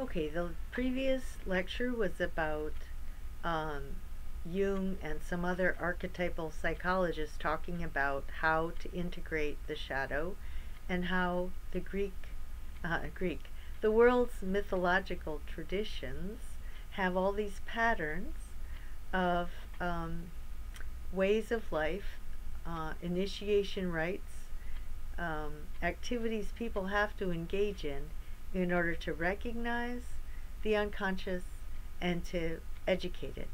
Okay, the previous lecture was about um, Jung and some other archetypal psychologists talking about how to integrate the shadow and how the the world's mythological traditions have all these patterns of ways of life, initiation rites, activities people have to engage in order to recognize the unconscious and to educate it.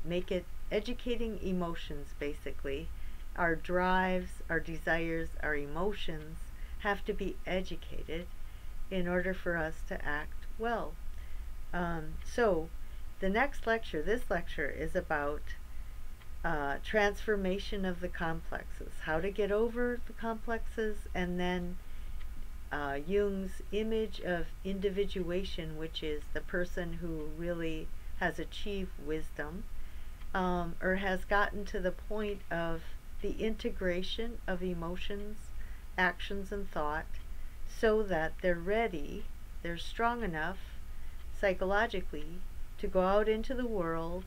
Make it educating emotions, basically. Our drives, our desires, our emotions have to be educated in order for us to act well. So, the next lecture, this lecture, is about transformation of the complexes, how to get over the complexes, and then Jung's image of individuation, which is the person who really has achieved wisdom, or has gotten to the point of the integration of emotions, actions, and thought so that they're strong enough psychologically to go out into the world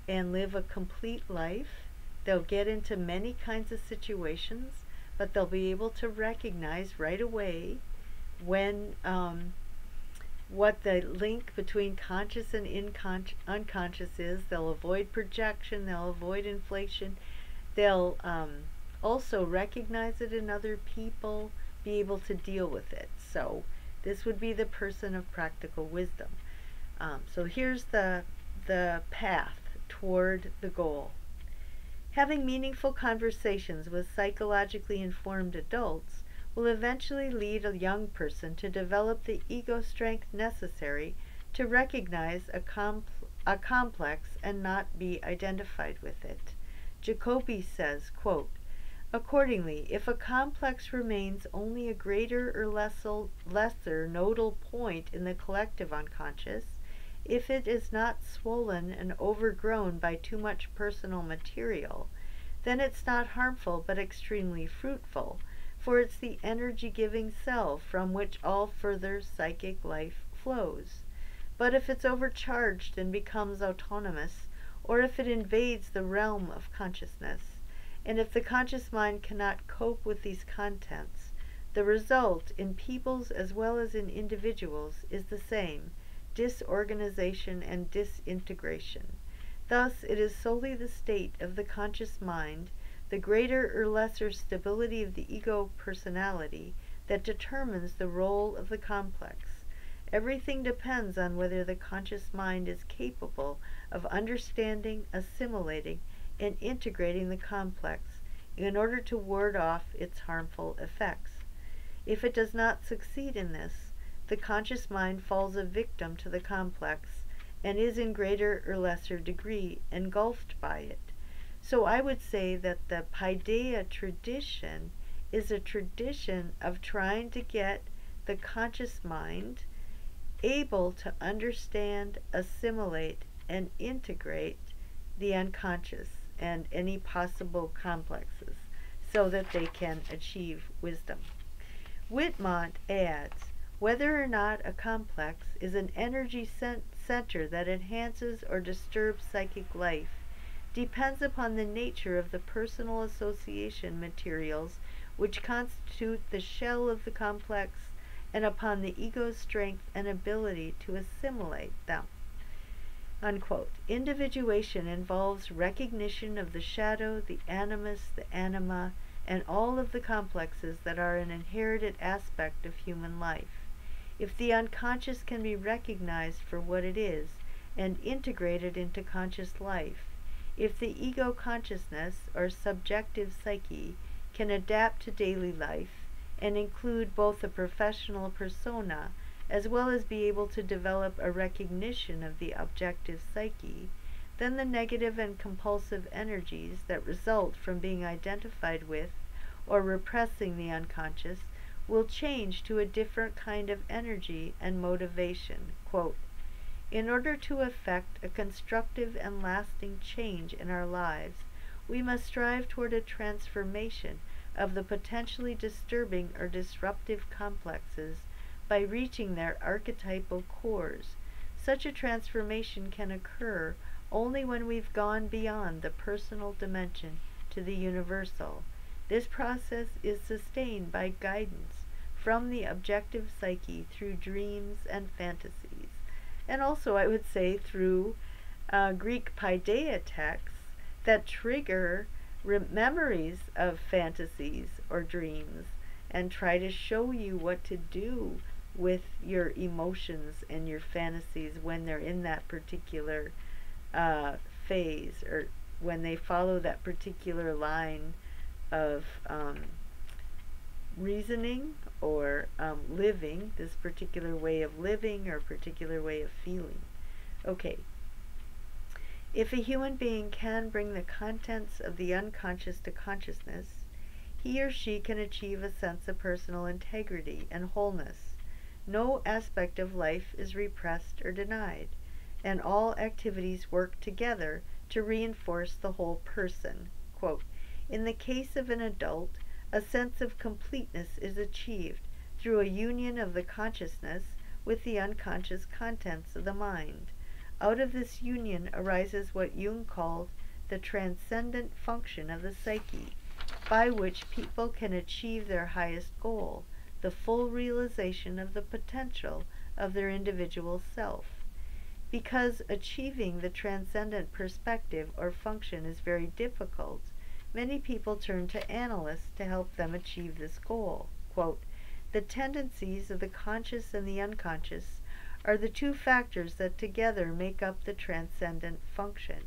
and live a complete life. They'll get into many kinds of situations, but they'll be able to recognize right away when what the link between conscious and unconscious is. They'll avoid projection, they'll avoid inflation, they'll also recognize it in other people, be able to deal with it. So, this would be the person of practical wisdom. So, here's the path toward the goal. Having meaningful conversations with psychologically informed adults will eventually lead a young person to develop the ego strength necessary to recognize a complex and not be identified with it. Jacoby says, quote, accordingly, if a complex remains only a greater or lesser nodal point in the collective unconscious, if it is not swollen and overgrown by too much personal material, then it's not harmful but extremely fruitful, for it's the energy-giving cell from which all further psychic life flows. But if it's overcharged and becomes autonomous, or if it invades the realm of consciousness, and if the conscious mind cannot cope with these contents, the result in peoples as well as in individuals is the same: disorganization and disintegration. Thus, it is solely the state of the conscious mind, the greater or lesser stability of the ego personality, that determines the role of the complex. Everything depends on whether the conscious mind is capable of understanding, assimilating, and integrating the complex in order to ward off its harmful effects. If it does not succeed in this, the conscious mind falls a victim to the complex and is in greater or lesser degree engulfed by it. So I would say that the Paideia tradition is a tradition of trying to get the conscious mind able to understand, assimilate, and integrate the unconscious and any possible complexes so that they can achieve wisdom. Whitmont adds, whether or not a complex is an energy center that enhances or disturbs psychic life depends upon the nature of the personal association materials which constitute the shell of the complex and upon the ego's strength and ability to assimilate them. Unquote. Individuation involves recognition of the shadow, the animus, the anima, and all of the complexes that are an inherited aspect of human life. If the unconscious can be recognized for what it is and integrated into conscious life, if the ego consciousness or subjective psyche can adapt to daily life and include both a professional persona as well as be able to develop a recognition of the objective psyche, then the negative and compulsive energies that result from being identified with or repressing the unconscious will change to a different kind of energy and motivation. Quote, in order to effect a constructive and lasting change in our lives, we must strive toward a transformation of the potentially disturbing or disruptive complexes by reaching their archetypal cores. Such a transformation can occur only when we've gone beyond the personal dimension to the universal. This process is sustained by guidance from the objective psyche through dreams and fantasies. And also, I would say, through Greek paideia texts that trigger memories of fantasies or dreams and try to show you what to do with your emotions and your fantasies when they're in that particular phase, or when they follow that particular line of reasoning or living, this particular way of living or particular way of feeling. Okay. If a human being can bring the contents of the unconscious to consciousness, he or she can achieve a sense of personal integrity and wholeness. No aspect of life is repressed or denied, and all activities work together to reinforce the whole person. Quote, in the case of an adult, a sense of completeness is achieved through a union of the consciousness with the unconscious contents of the mind. Out of this union arises what Jung called the transcendent function of the psyche, by which people can achieve their highest goal, the full realization of the potential of their individual self. Because achieving the transcendent perspective or function is very difficult, many people turn to analysts to help them achieve this goal. Quote, the tendencies of the conscious and the unconscious are the two factors that together make up the transcendent function.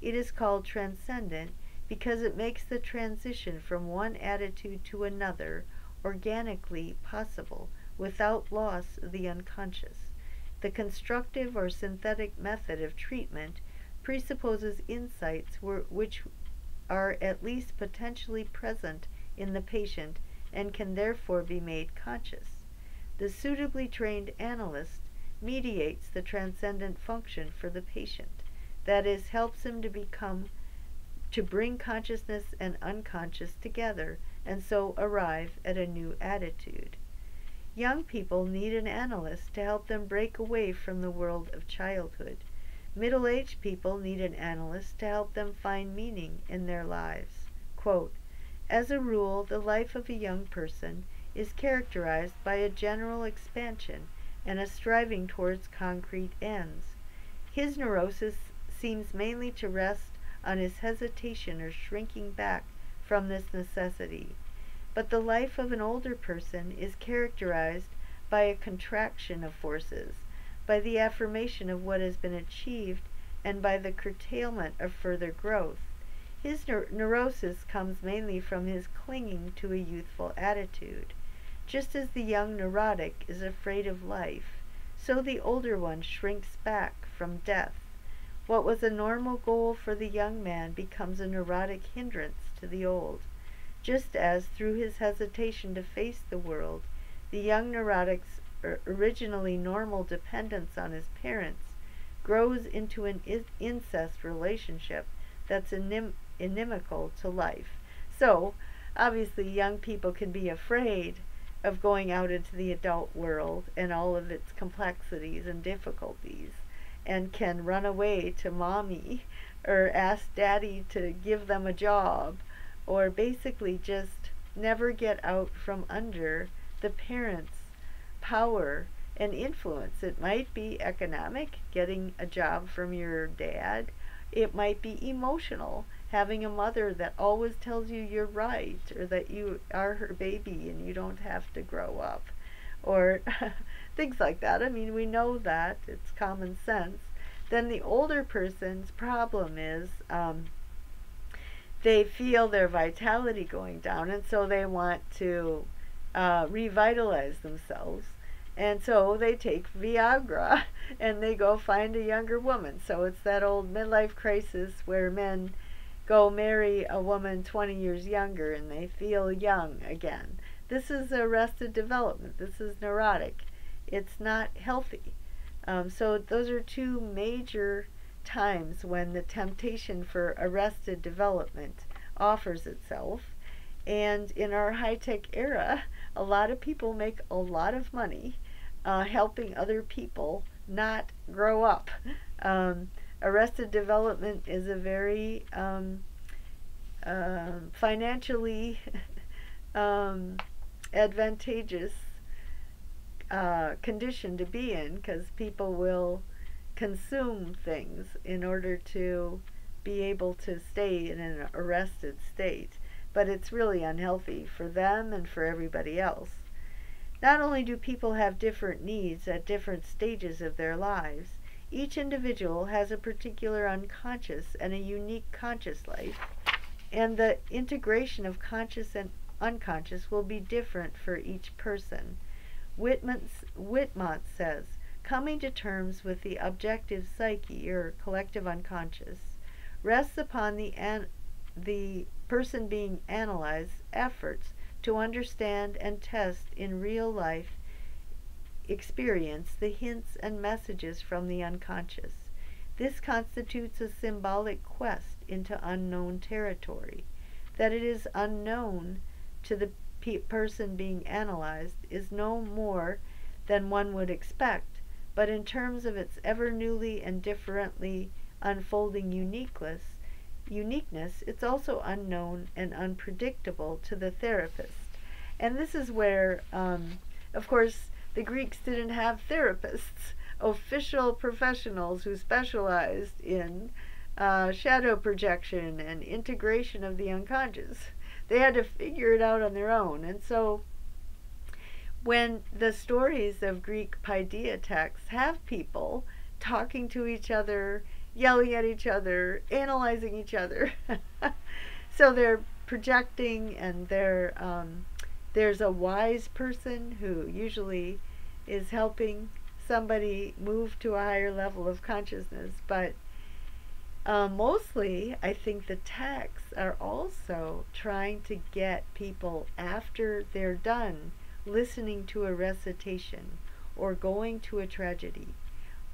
It is called transcendent because it makes the transition from one attitude to another organically possible without loss of the unconscious. The constructive or synthetic method of treatment presupposes insights which are at least potentially present in the patient and can therefore be made conscious. The suitably trained analyst mediates the transcendent function for the patient, that is, helps him to bring consciousness and unconscious together and so arrive at a new attitude. Young people need an analyst to help them break away from the world of childhood. Middle-aged people need an analyst to help them find meaning in their lives. Quote, as a rule, the life of a young person is characterized by a general expansion and a striving towards concrete ends. His neurosis seems mainly to rest on his hesitation or shrinking back from this necessity. But the life of an older person is characterized by a contraction of forces, by the affirmation of what has been achieved, and by the curtailment of further growth. His neurosis comes mainly from his clinging to a youthful attitude. Just as the young neurotic is afraid of life, so the older one shrinks back from death. What was a normal goal for the young man becomes a neurotic hindrance to the old. Just as, through his hesitation to face the world, the young neurotic's originally normal dependence on his parents grows into an incest relationship that's inimical to life. So, obviously, young people can be afraid of going out into the adult world and all of its complexities and difficulties, and can run away to mommy or ask daddy to give them a job, or basically just never get out from under the parents' power and influence. It might be economic, getting a job from your dad. It might be emotional, having a mother that always tells you you're right, or that you are her baby and you don't have to grow up, or things like that. I mean, we know that. It's common sense. Then the older person's problem is they feel their vitality going down, and so they want to revitalize themselves. And so they take Viagra and they go find a younger woman. So it's that old midlife crisis where men go marry a woman 20 years younger and they feel young again. This is arrested development. This is neurotic. It's not healthy. So those are two major times when the temptation for arrested development offers itself. And in our high-tech era, a lot of people make a lot of money helping other people not grow up. Arrested development is a very financially advantageous condition to be in, because people will consume things in order to be able to stay in an arrested state. But it's really unhealthy for them and for everybody else. Not only do people have different needs at different stages of their lives, each individual has a particular unconscious and a unique conscious life, and the integration of conscious and unconscious will be different for each person. Whitmont says, coming to terms with the objective psyche, or collective unconscious, rests upon the person being analyzed efforts to understand and test in real life experience the hints and messages from the unconscious. This constitutes a symbolic quest into unknown territory. That it is unknown to the person being analyzed is no more than one would expect, but in terms of its ever newly and differently unfolding uniqueness, it's also unknown and unpredictable to the therapist. And this is where, of course, the Greeks didn't have therapists, official professionals who specialized in shadow projection and integration of the unconscious. They had to figure it out on their own. And so when the stories of Greek paideia texts have people talking to each other, yelling at each other, analyzing each other, so they're projecting, and there's a wise person who usually is helping somebody move to a higher level of consciousness. But mostly, I think the texts are also trying to get people, after they're done listening to a recitation or going to a tragedy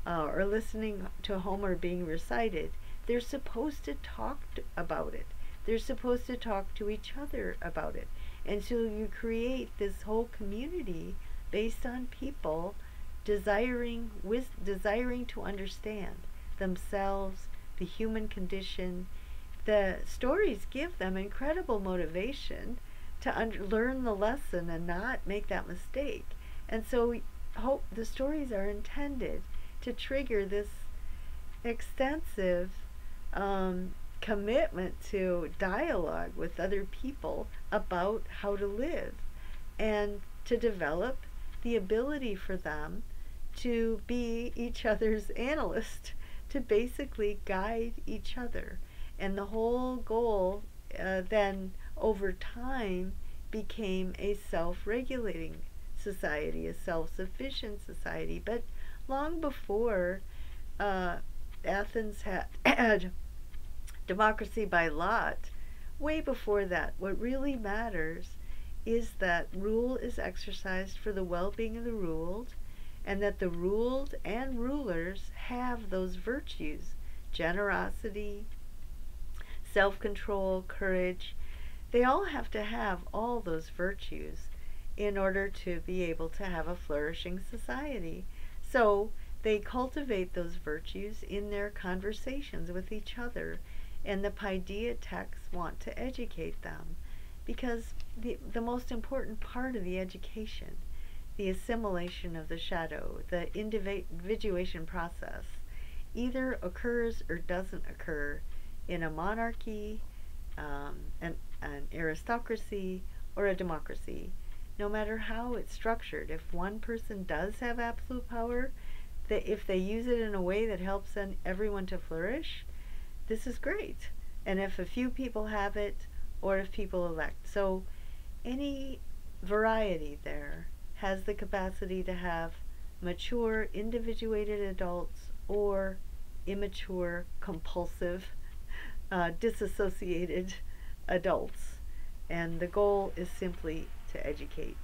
or listening to Homer being recited, they're supposed to talk about it. They're supposed to talk to each other about it. And so you create this whole community based on people desiring to understand themselves, the human condition. The stories give them incredible motivation to learn the lesson and not make that mistake. And so the stories are intended to trigger this extensive commitment to dialogue with other people about how to live, and to develop the ability for them to be each other's analyst, to basically guide each other. And the whole goal then over time became a self-regulating society, a self-sufficient society. But long before Athens had democracy by lot, way before that, what really matters is that rule is exercised for the well-being of the ruled, and that the ruled and rulers have those virtues: generosity, self-control, courage. They all have to have all those virtues in order to be able to have a flourishing society. So they cultivate those virtues in their conversations with each other, and the paideia texts want to educate them, because the most important part of the education, the assimilation of the shadow, the individuation process, either occurs or doesn't occur in a monarchy, an aristocracy, or a democracy. No matter how it's structured, if one person does have absolute power, if they use it in a way that helps everyone to flourish, this is great. And if a few people have it, or if people elect. So any variety there has the capacity to have mature, individuated adults, or immature, compulsive, disassociated adults. And the goal is simply to educate,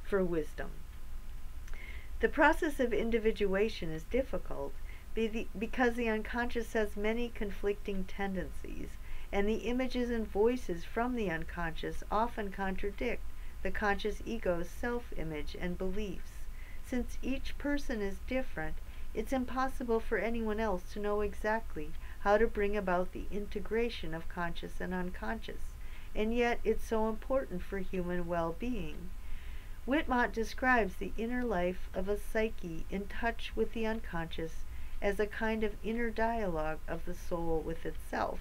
for wisdom. The process of individuation is difficult because the unconscious has many conflicting tendencies, and the images and voices from the unconscious often contradict the conscious ego's self-image and beliefs. Since each person is different, it's impossible for anyone else to know exactly how to bring about the integration of conscious and unconscious, and yet it's so important for human well-being. Whitmont describes the inner life of a psyche in touch with the unconscious as a kind of inner dialogue of the soul with itself.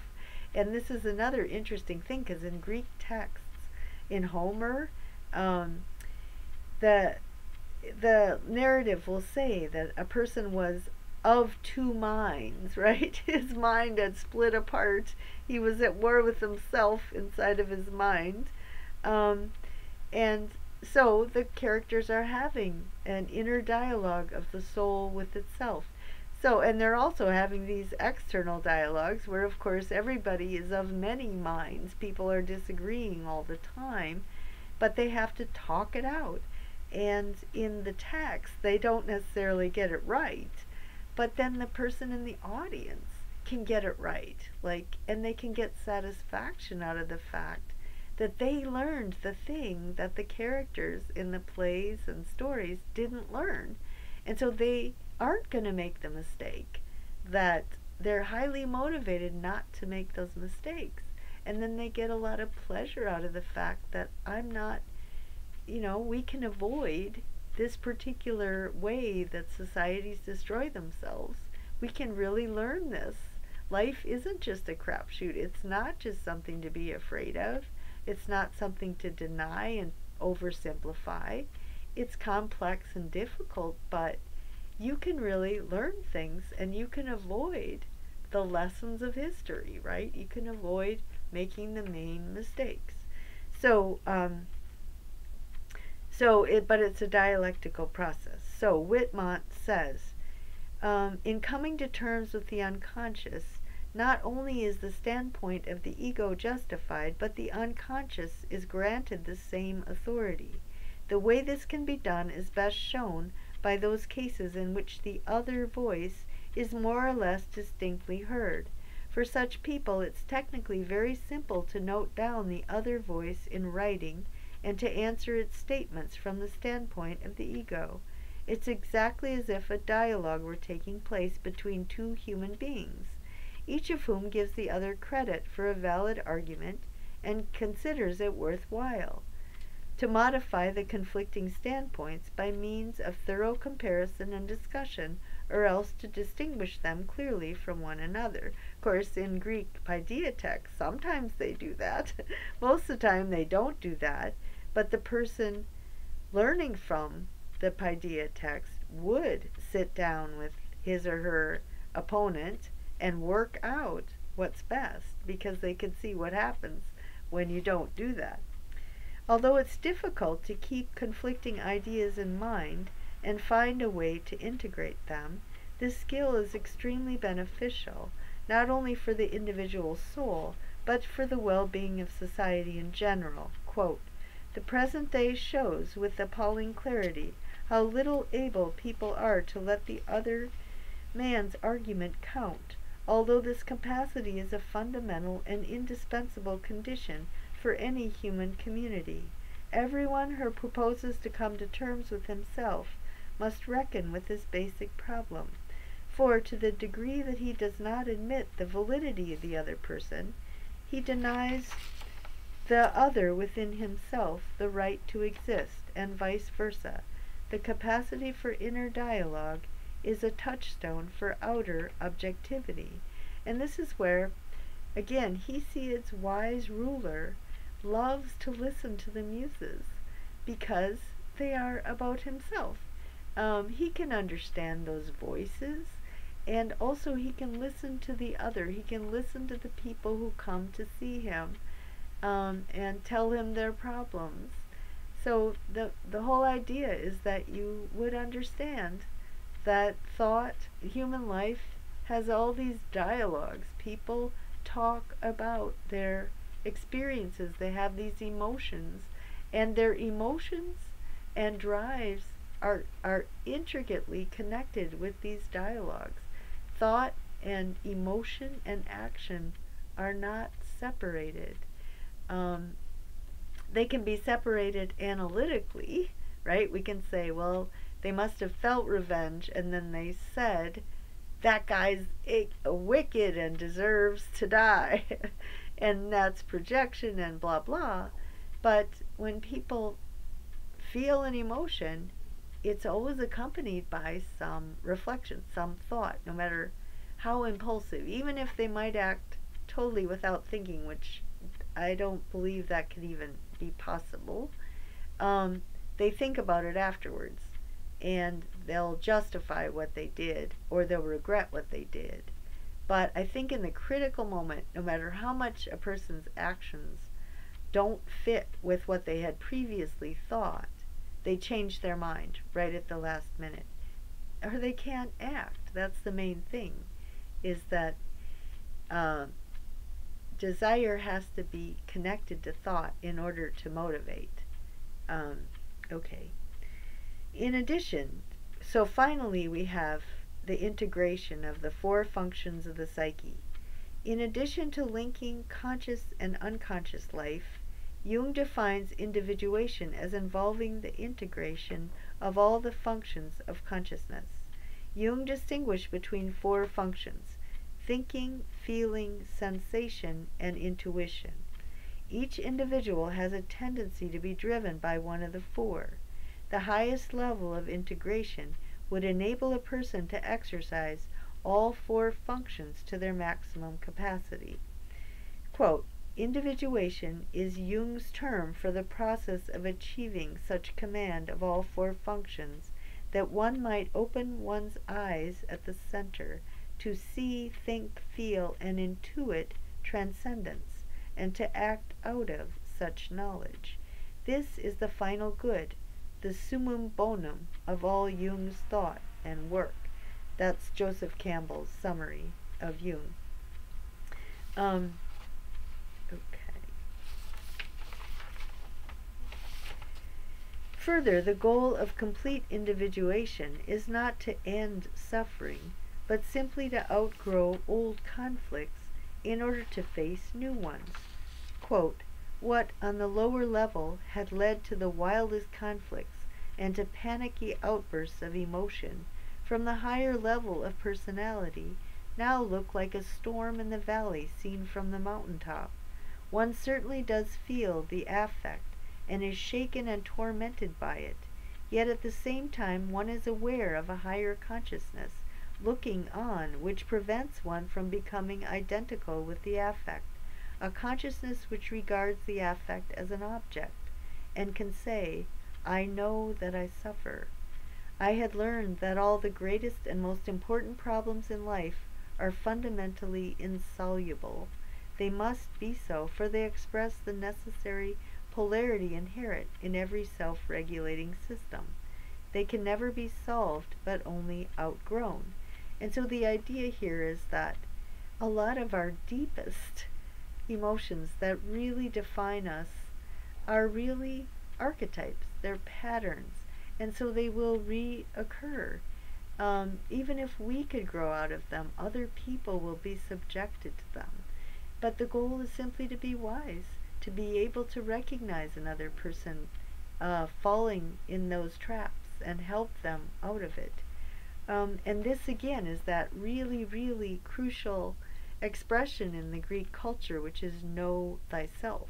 And this is another interesting thing, because in Greek texts, in Homer, the narrative will say that a person was of two minds, right? His mind had split apart. He was at war with himself inside of his mind. And so the characters are having an inner dialogue of the soul with itself. So, and they're also having these external dialogues where, of course, everybody is of many minds. People are disagreeing all the time, but they have to talk it out. And in the text, they don't necessarily get it right, but then the person in the audience can get it right. And they can get satisfaction out of the fact that they learned the thing that the characters in the plays and stories didn't learn. And so they aren't going to make the mistake, that they're highly motivated not to make those mistakes. And then they get a lot of pleasure out of the fact that I'm not, we can avoid this particular way that societies destroy themselves. We can really learn this. Life isn't just a crapshoot. It's not just something to be afraid of. It's not something to deny and oversimplify. It's complex and difficult, but you can really learn things, and you can avoid the lessons of history, right? You can avoid making the main mistakes. But it's a dialectical process. So Whitmont says, in coming to terms with the unconscious, not only is the standpoint of the ego justified, but the unconscious is granted the same authority. The way this can be done is best shown by those cases in which the other voice is more or less distinctly heard. For such people, it's technically very simple to note down the other voice in writing and to answer its statements from the standpoint of the ego. It's exactly as if a dialogue were taking place between two human beings, each of whom gives the other credit for a valid argument and considers it worthwhile. To modify the conflicting standpoints by means of thorough comparison and discussion, or else to distinguish them clearly from one another. Of course, in Greek paideia texts, sometimes they do that. Most of the time they don't do that, but the person learning from the paideia text would sit down with his or her opponent and work out what's best, because they can see what happens when you don't do that. Although it's difficult to keep conflicting ideas in mind and find a way to integrate them, this skill is extremely beneficial, not only for the individual soul, but for the well-being of society in general. Quote, "The present day shows with appalling clarity how little able people are to let the other man's argument count, although this capacity is a fundamental and indispensable condition for any human community. Everyone who proposes to come to terms with himself must reckon with this basic problem, for to the degree that he does not admit the validity of the other person, he denies the other within himself the right to exist, and vice versa. The capacity for inner dialogue is a touchstone for outer objectivity." And this is where, again, Hesiod's wise ruler loves to listen to the muses because they are about himself. He can understand those voices, and also he can listen to the other. He can listen to the people who come to see him and tell him their problems. So the whole idea is that you would understand that human life has all these dialogues. People talk about their experiences. They have these emotions, and their emotions and drives are intricately connected with these dialogues. Thought and emotion and action are not separated. They can be separated analytically, right? We can say, well, They must have felt revenge, and then they said, that guy's wicked and deserves to die. And that's projection and blah blah. But when people feel an emotion, it's always accompanied by some reflection, some thought, no matter how impulsive, even if they might act totally without thinking, which I don't believe that could even be possible. They think about it afterwards, and they'll justify what they did, or they'll regret what they did. But I think in the critical moment, no matter how much a person's actions don't fit with what they had previously thought, they change their mind right at the last minute. Or they can't act. That's the main thing, is that desire has to be connected to thought in order to motivate. Okay. In addition, so finally we have the integration of the four functions of the psyche. In addition to linking conscious and unconscious life, Jung defines individuation as involving the integration of all the functions of consciousness. Jung distinguished between four functions: thinking, feeling, sensation, and intuition. Each individual has a tendency to be driven by one of the four. The highest level of integration would enable a person to exercise all four functions to their maximum capacity. Quote, individuation is Jung's term for the process of achieving such command of all four functions that one might open one's eyes at the center to see, think, feel, and intuit transcendence, and to act out of such knowledge. This is the final good, the summum bonum of all Jung's thought and work. That's Joseph Campbell's summary of Jung. Further, the goal of complete individuation is not to end suffering, but simply to outgrow old conflicts in order to face new ones. Quote, what on the lower level had led to the wildest conflicts and to panicky outbursts of emotion from the higher level of personality now look like a storm in the valley seen from the mountaintop. One certainly does feel the affect and is shaken and tormented by it, yet at the same time one is aware of a higher consciousness looking on which prevents one from becoming identical with the affect, a consciousness which regards the affect as an object and can say, I know that I suffer. I had learned that all the greatest and most important problems in life are fundamentally insoluble. They must be so, for they express the necessary polarity inherent in every self-regulating system. They can never be solved, but only outgrown. And so the idea here is that a lot of our deepest emotions that really define us are really archetypes. They're patterns. And so they will reoccur. Even if we could grow out of them, other people will be subjected to them. But the goal is simply to be wise, to be able to recognize another person falling in those traps and help them out of it. And this again is that really, really crucial expression in the Greek culture, which is know thyself.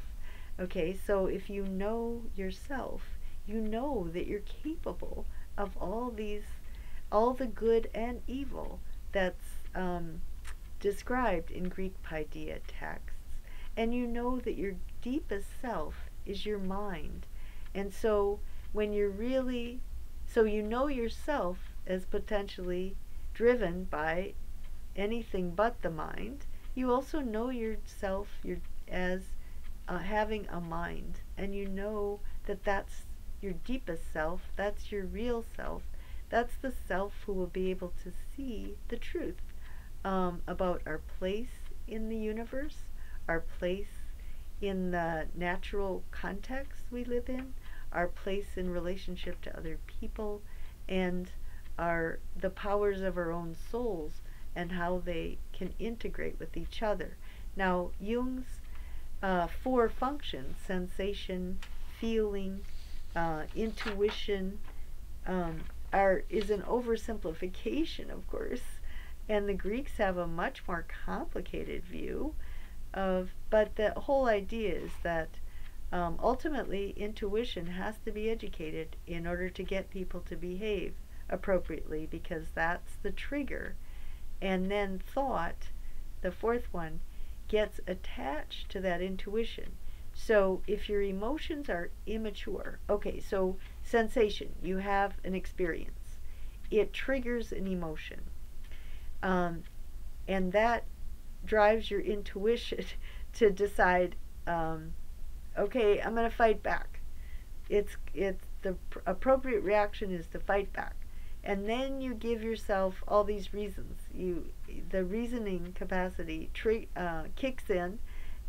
Okay, so if you know yourself, you know that you're capable of all the good and evil that's described in Greek paideia texts. And you know that your deepest self is your mind. And so when you're really, so you know yourself as potentially driven by anything but the mind, you also know yourself as having a mind. And you know that that's your deepest self, that's your real self, that's the self who will be able to see the truth about our place in the universe, our place in the natural context we live in, our place in relationship to other people, and the powers of our own souls and how they can integrate with each other. Now, Jung's four functions, sensation, feeling, intuition, is an oversimplification, of course, and the Greeks have a much more complicated view of, but the whole idea is that ultimately intuition has to be educated in order to get people to behave appropriately, because that's the trigger. And then thought, the fourth one, gets attached to that intuition. So if your emotions are immature, okay, so sensation, you have an experience, it triggers an emotion, and that drives your intuition to decide, okay, I'm going to fight back. It's the appropriate reaction is to fight back, and then you give yourself all these reasons. The reasoning capacity kicks in,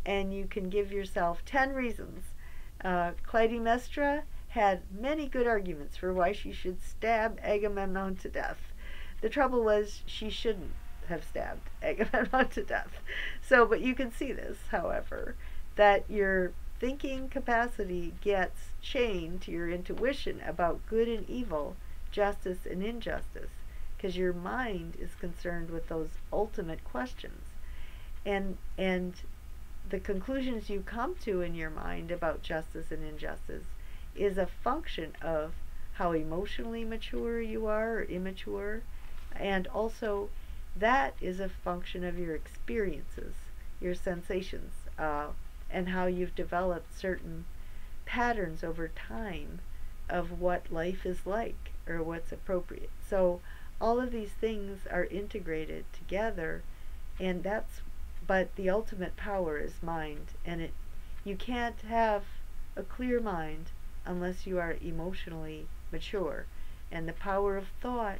and you can give yourself 10 reasons. Clytemnestra had many good arguments for why she should stab Agamemnon to death. The trouble was she shouldn't have stabbed Agamemnon to death. So, but you can see this, however, that your thinking capacity gets chained to your intuition about good and evil, justice and injustice, because your mind is concerned with those ultimate questions. And the conclusions you come to in your mind about justice and injustice is a function of how emotionally mature you are or immature, and also that is a function of your experiences, your sensations, and how you've developed certain patterns over time of what life is like or what's appropriate. So all of these things are integrated together, and but the ultimate power is mind, and you can't have a clear mind unless you are emotionally mature, and the power of thought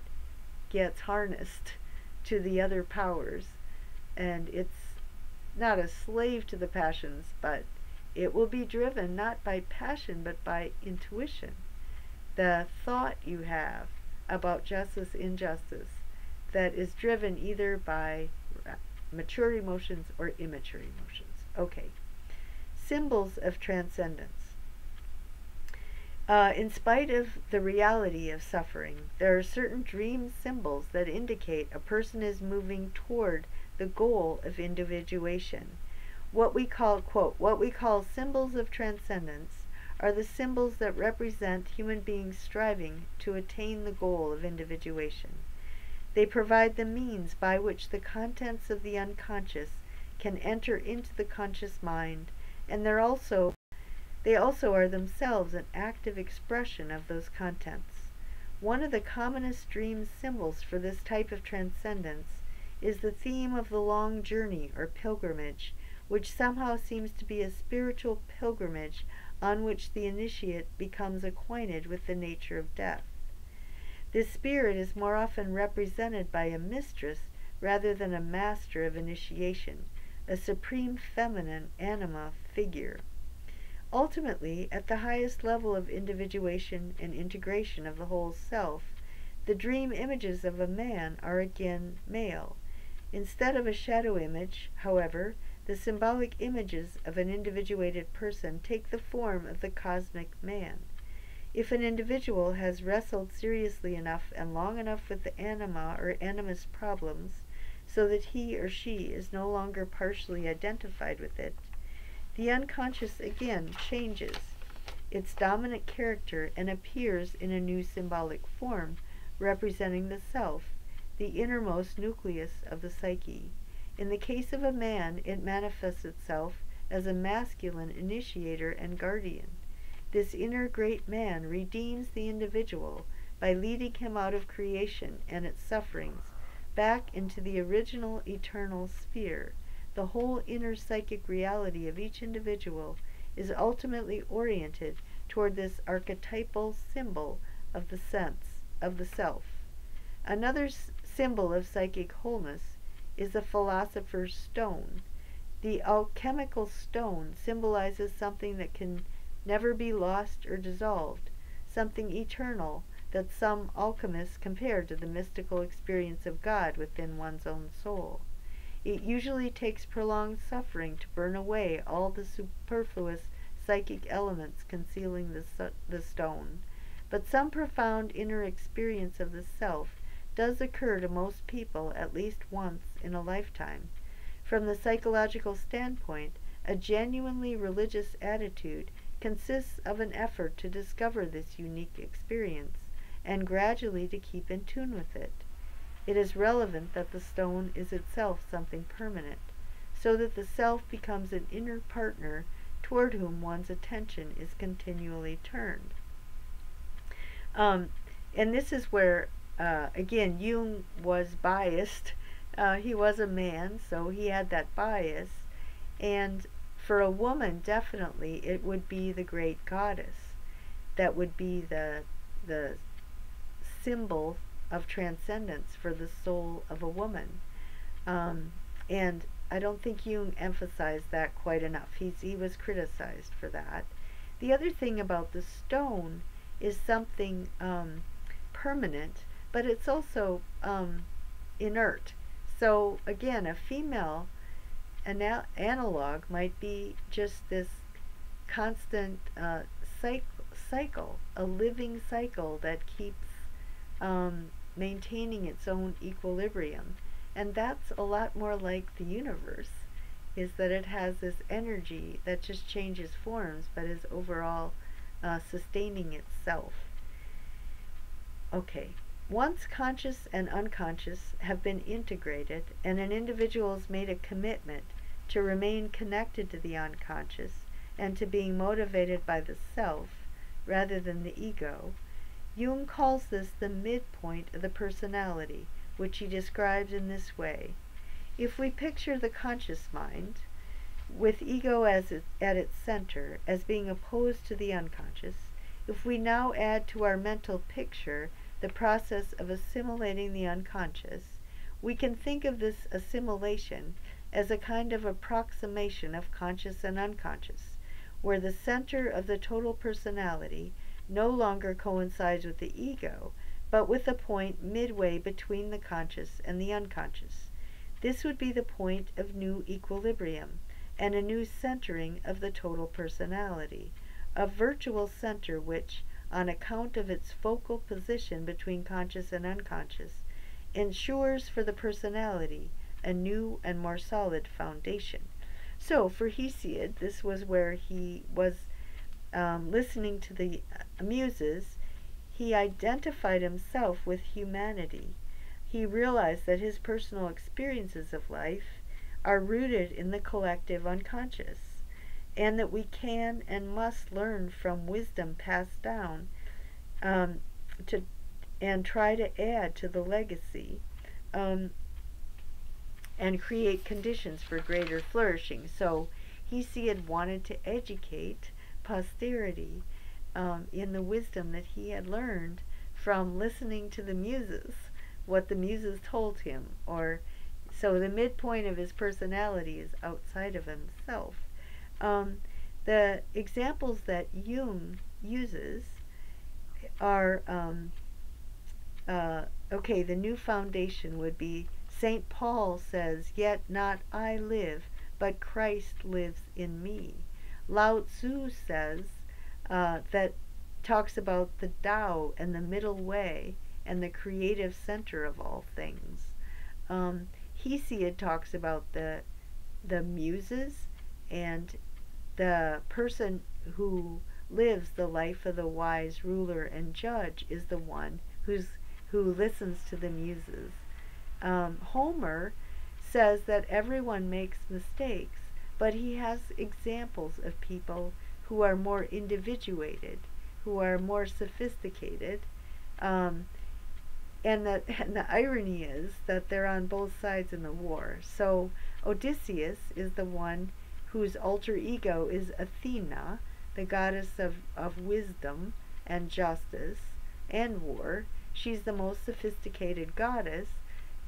gets harnessed to the other powers, and it's not a slave to the passions, but it will be driven not by passion but by intuition. The thought you have about justice, injustice, that is driven either by mature emotions or immature emotions. Okay. Symbols of transcendence. In spite of the reality of suffering, there are certain dream symbols that indicate a person is moving toward the goal of individuation. What we call, quote, what we call symbols of transcendence are the symbols that represent human beings striving to attain the goal of individuation. They provide the means by which the contents of the unconscious can enter into the conscious mind, and they also are themselves an active expression of those contents. One of the commonest dream symbols for this type of transcendence is the theme of the long journey or pilgrimage, which somehow seems to be a spiritual pilgrimage on which the initiate becomes acquainted with the nature of death. This spirit is more often represented by a mistress rather than a master of initiation, a supreme feminine anima figure. Ultimately, at the highest level of individuation and integration of the whole self, the dream images of a man are again male. Instead of a shadow image, however, the symbolic images of an individuated person take the form of the cosmic man. If an individual has wrestled seriously enough and long enough with the anima or animus problems, so that he or she is no longer partially identified with it, the unconscious again changes its dominant character and appears in a new symbolic form, representing the self, the innermost nucleus of the psyche. In the case of a man, it manifests itself as a masculine initiator and guardian. This inner great man redeems the individual by leading him out of creation and its sufferings back into the original eternal sphere. The whole inner psychic reality of each individual is ultimately oriented toward this archetypal symbol of the sense of the self. Another symbol of psychic wholeness is the philosopher's stone. The alchemical stone symbolizes something that can never be lost or dissolved, something eternal that some alchemists compared to the mystical experience of God within one's own soul. It usually takes prolonged suffering to burn away all the superfluous psychic elements concealing the stone, but some profound inner experience of the self does occur to most people at least once in a lifetime. From the psychological standpoint, a genuinely religious attitude consists of an effort to discover this unique experience and gradually to keep in tune with it. It is relevant that the stone is itself something permanent, so that the self becomes an inner partner toward whom one's attention is continually turned. And this is where, again, Jung was biased. He was a man, so he had that bias. And for a woman, definitely, it would be the great goddess. That would be the symbol of transcendence for the soul of a woman. And I don't think Jung emphasized that quite enough. He was criticized for that. The other thing about the stone is something permanent, but it's also inert. So again, a female analog might be just this constant cycle, a living cycle that keeps maintaining its own equilibrium. And that's a lot more like the universe, is that it has this energy that just changes forms but is overall sustaining itself. Okay, once conscious and unconscious have been integrated and an individual has made a commitment to remain connected to the unconscious and to being motivated by the self rather than the ego, Jung calls this the midpoint of the personality, which he describes in this way. If we picture the conscious mind, with ego at its center, as being opposed to the unconscious, if we now add to our mental picture the process of assimilating the unconscious, we can think of this assimilation as a kind of approximation of conscious and unconscious, where the center of the total personality no longer coincides with the ego, but with a point midway between the conscious and the unconscious. This would be the point of new equilibrium and a new centering of the total personality, a virtual center which, on account of its focal position between conscious and unconscious, ensures for the personality a new and more solid foundation. So for Hesiod, this was where he was listening to the muses. He identified himself with humanity. He realized that his personal experiences of life are rooted in the collective unconscious, and that we can and must learn from wisdom passed down and try to add to the legacy and create conditions for greater flourishing. So Hesiod wanted to educate posterity in the wisdom that he had learned from listening to the muses, what the muses told him. Or so the midpoint of his personality is outside of himself. The examples that Jung uses are okay, the new foundation would be St. Paul says, "Yet not I live, but Christ lives in me." Lao Tzu says that talks about the Tao and the middle way and the creative center of all things. Hesiod talks about the muses, and the person who lives the life of the wise ruler and judge is the one who listens to the muses. Homer says that everyone makes mistakes, but he has examples of people who are more individuated, who are more sophisticated, and the irony is that they're on both sides in the war. So Odysseus is the one whose alter ego is Athena, the goddess of wisdom and justice and war. She's the most sophisticated goddess,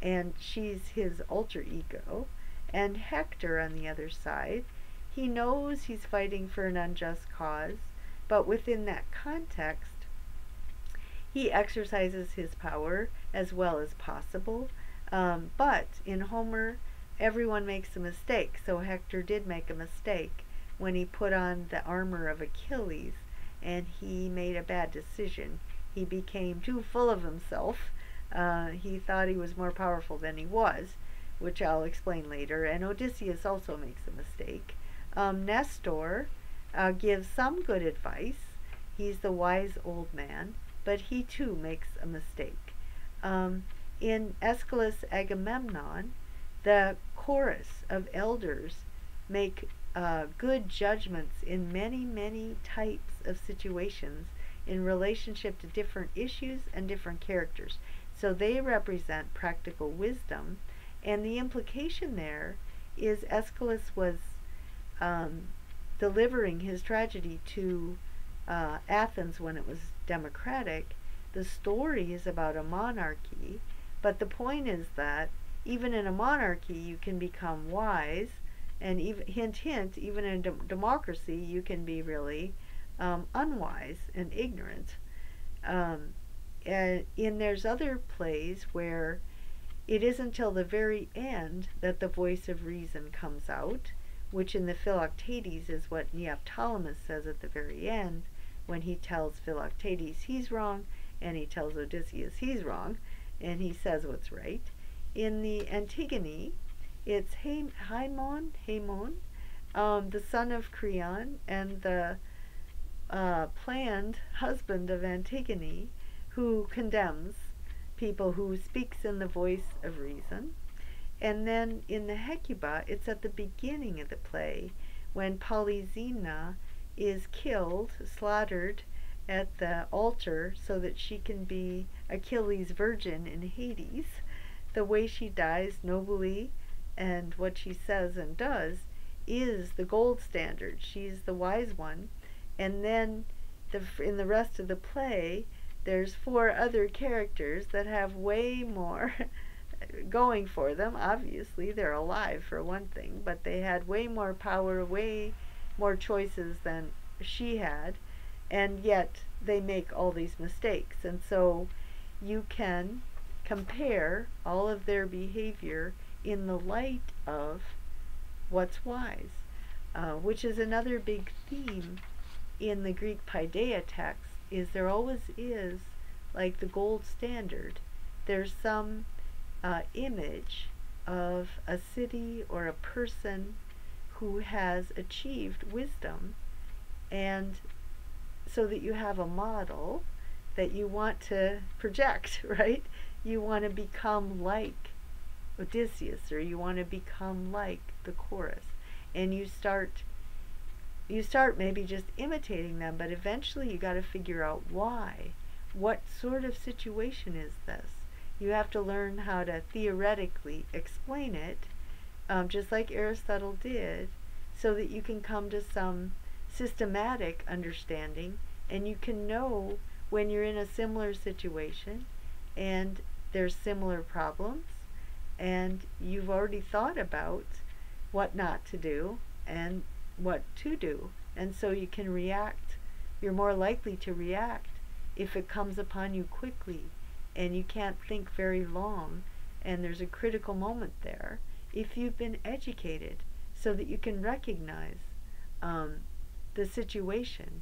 and she's his alter ego. And Hector, on the other side, he knows he's fighting for an unjust cause, but within that context, he exercises his power as well as possible. But in Homer, everyone makes a mistake, so Hector did make a mistake when he put on the armor of Achilles, and he made a bad decision. he became too full of himself. He thought he was more powerful than he was, which I'll explain later. And Odysseus also makes a mistake. Nestor gives some good advice. He's the wise old man, but he too makes a mistake. In Aeschylus' Agamemnon, the chorus of elders make good judgments in many, many types of situations in relationship to different issues and different characters. So they represent practical wisdom, and the implication there is Aeschylus was delivering his tragedy to Athens when it was democratic. The story is about a monarchy, but the point is that even in a monarchy you can become wise, and even, hint hint, even in a democracy you can be really unwise and ignorant. And there's other plays where it isn't till the very end that the voice of reason comes out, which in the Philoctetes is what Neoptolemus says at the very end, when he tells Philoctetes he's wrong, and he tells Odysseus he's wrong, and he says what's right. In the Antigone, it's Haemon, the son of Creon, and the planned husband of Antigone, who condemns people, who speaks in the voice of reason. And then in the Hecuba, it's at the beginning of the play, when Polyxena is killed, slaughtered at the altar so that she can be Achilles' virgin in Hades. The way she dies nobly and what she says and does is the gold standard. She's the wise one. And then in the rest of the play, there's 4 other characters that have way more going for them. Obviously, they're alive for one thing, but they had way more power, way more choices than she had, and yet they make all these mistakes. And so you can compare all of their behavior in the light of what's wise, which is another big theme in the Greek Paideia text. Is there always is, like the gold standard, there's some image of a city or a person who has achieved wisdom, and so that you have a model that you want to project, right? You want to become like Odysseus, or you want to become like the chorus, and you start maybe just imitating them, but eventually you got to figure out why. What sort of situation is this? You have to learn how to theoretically explain it, just like Aristotle did, so that you can come to some systematic understanding, and you can know when you're in a similar situation and there's similar problems, and you've already thought about what not to do and what to do, and so you can react. You're more likely to react if it comes upon you quickly and you can't think very long, and there's a critical moment there, if you've been educated so that you can recognize the situation,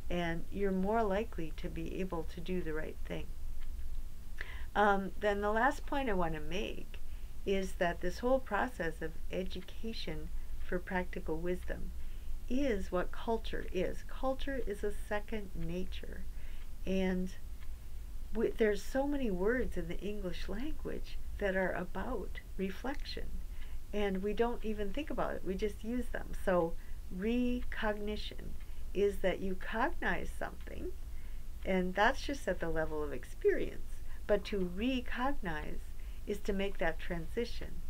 and you're more likely to be able to do the right thing. Then the last point I want to make is that this whole process of education for practical wisdom is what culture is. Culture is a second nature, and there's so many words in the English language that are about reflection, and we don't even think about it, we just use them. So recognition is that you cognize something, and that's just at the level of experience, but to recognize is to make that transition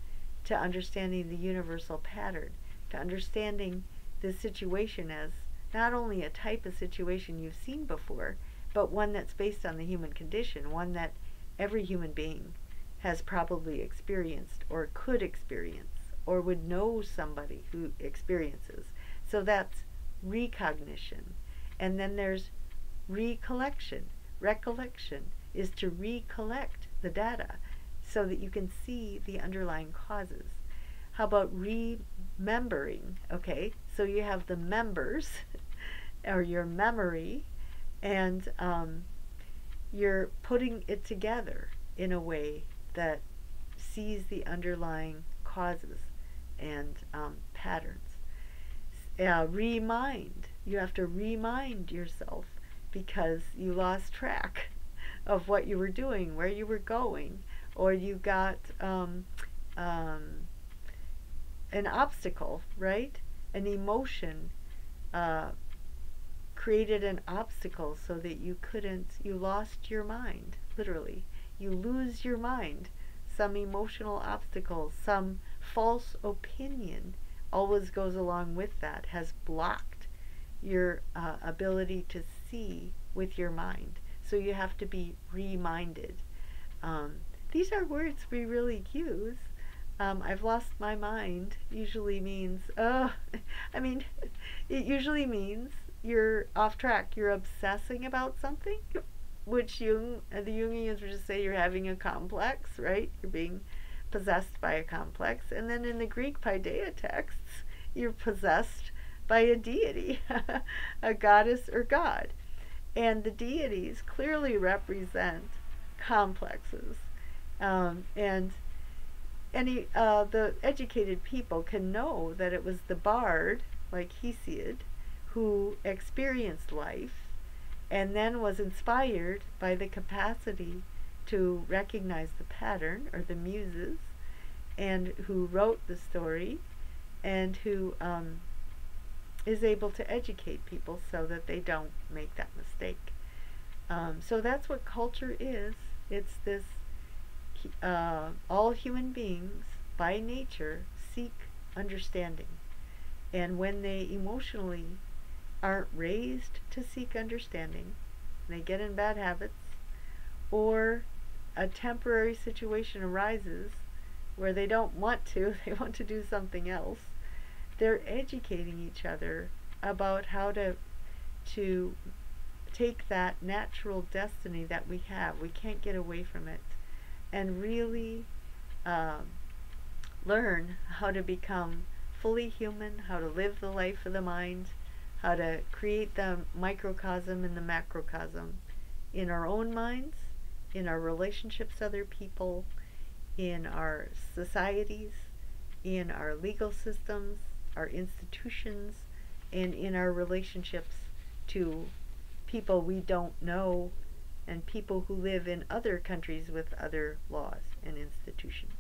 to understanding the universal pattern, to understanding the situation as not only a type of situation you've seen before, but one that's based on the human condition, one that every human being has probably experienced or could experience or would know somebody who experiences. So that's recognition. And then there's recollection. Recollection is to recollect the data so that you can see the underlying causes. How about remembering? Okay, so you have the members or your memory, and you're putting it together in a way that sees the underlying causes and patterns. You have to remind yourself because you lost track of what you were doing, where you were going, or you got an obstacle, right? An emotion created an obstacle so that you lost your mind, literally. You lose your mind. Some emotional obstacle, some false opinion always goes along with that, has blocked your ability to see with your mind. So you have to be reminded. These are words we really use. I've lost my mind usually means, it usually means you're off track. You're obsessing about something, which the Jungians would just say you're having a complex, right? You're being possessed by a complex. And then in the Greek Paideia texts, you're possessed by a deity, a goddess or god. And the deities clearly represent complexes. And the educated people can know that it was the bard, like Hesiod, who experienced life and then was inspired by the capacity to recognize the pattern, or the muses, and who wrote the story, and who is able to educate people so that they don't make that mistake. So that's what culture is. It's this all human beings by nature seek understanding, and when they emotionally aren't raised to seek understanding, they get in bad habits, or a temporary situation arises where they don't want to, they want to do something else, they're educating each other about how to take that natural destiny that we have. We can't get away from it, and really learn how to become fully human, how to live the life of the mind, how to create the microcosm and the macrocosm in our own minds, in our relationships to other people, in our societies, in our legal systems, our institutions, and in our relationships to people we don't know and people who live in other countries with other laws and institutions.